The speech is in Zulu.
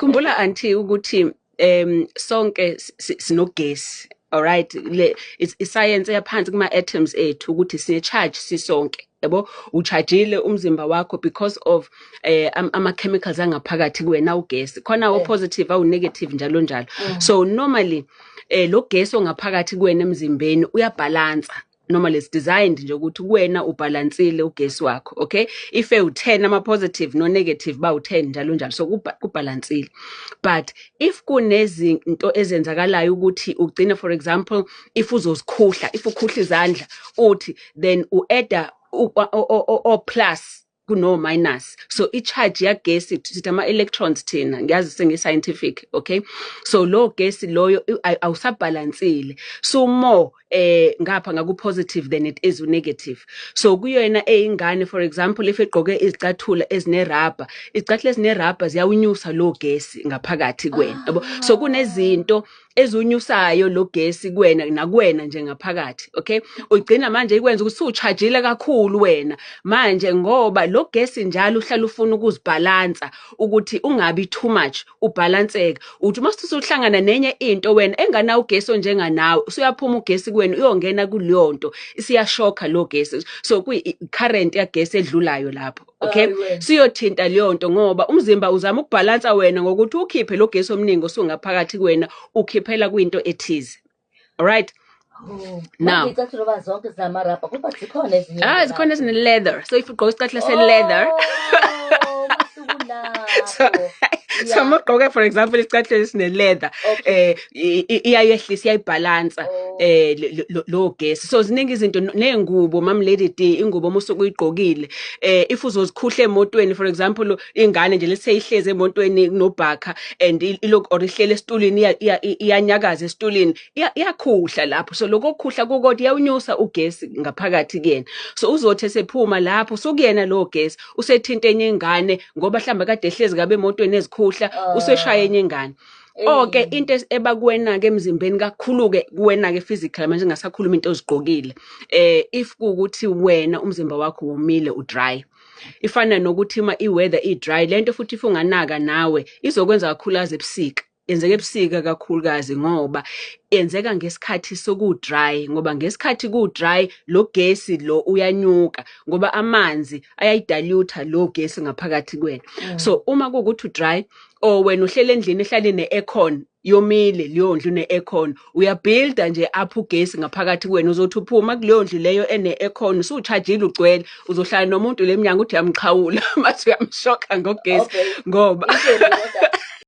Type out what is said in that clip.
Khumbula auntie ukuthi sonke sinogesi. Alright, iscience yaphansi kuma atoms ethu ukuthi sine charge sisonke. Yabo, uchargeile umzimba wakho because of ama chemicals angaphakathi kuwena ugesi. Khona o positive awu negative njalo njalo. So normally lo gesi ongaphakathi kuwena emzimbeni uyabalance. Normally it's designed nje ukuthi kuwena ubalansile ugesi wakho, okay? If u10 ama positive no negative ba u10 njalo njalo, so kubalansile. But if kunezinto ezenzakalayo ukuthi ugcina, for example, if uzozikhuhla, if ukhuhla izandla uthi then uadd o plus kuno minus, so i-charge yagesi sithi ama-electrons thina ngiyazi sengi-scientific, okay? So lo gesi loyo awusabalansile, so more ngapha ngaku-positive than it is u-negative. So kuyona eyingane, for example, if egqoke izicathulo ezine-rubber, izicathulo ezine-rubber ziyawunyusa lo gesi ngaphakathi kwena, yabo. So kunezinto ezunyusayo lo gesi kuwena nakuwena nje ngaphakathi, okay? Ugcina manje ikwenza ukuthi uchargeile kakhulu wena manje ngoba lo gesi njalo uhlala ufuna ukuzibalansa ukuthi ungabi too much, ubalanseke. Uthi mase usuhlangana nenye into wena engana ugesi onjenganawe usuyaphuma ugesi kuwena uyongena kuleyo nto isiyashokha lo gesi, so kuyi current yagesi edlulayo lapho, okay? Siyothinta leyo nto ngoba umzimba uzama ukubalansa wena ngokuthi ukhiphe lo gesi omningi osungaphakathi kuwena ukhiphela kwinto ethize. Alright? Now zikhona ezine leather, so if ugqoka isicathulo se-leather so mugqoke for example isicathulo esine-leather iyayehlisa iyayibhalansa lo gesi. So ziningi izinto nengubo mam Lady D, ingubo musuku uyigqokile if uzozikhuhla emotweni, for example ingane nje leseyihleze emotweni nobhakha and ilokhu or ihlele esitulini iyanyakaza esitulini iyakhuhla lapho, so lokho kukhuhla kokoti yawunyusa ugesi ngaphakathi kuyena, so uzothi esephuma lapho sokuyena lo gesi usethinta enye ingane ngoba mhlamba kade ehlezi kabe emotweni ezikhuhla useshaya enye ingane. Okay, into ebakuwena ke emzimbeni kakhulu ke kuwena ke physical manje ngasakhuluma into ozigqokile if kuukuthi wena umzimba wakho womile udry, ifana nokuthi ma iweather idry, lento futhi if unganaka nawe izokwenza kakhulukazi ebusika, yenzeka ebusika kakhulukazi ngoba yenzeka ngesikhathi soku-dry, ngoba ngesikhathi ku-dry lo gesi lo uyanyuka ngoba amanzi ayayidilute lo gesi ngaphakathi kwena. So uma kuukuthi u-dry or wena uhlele endlini ehlala ne-aircon yomile leyo ndlu ne-aircon, uyabuilda nje apho ugesi ngaphakathi kwena, uzothi uphuma kuleyo ndlu leyo ene-aircon usuchargeile ugcwele, uzohlala nomuntu lemnyango uthi uyamxhawula mase uyamshokha ngogesi ngoba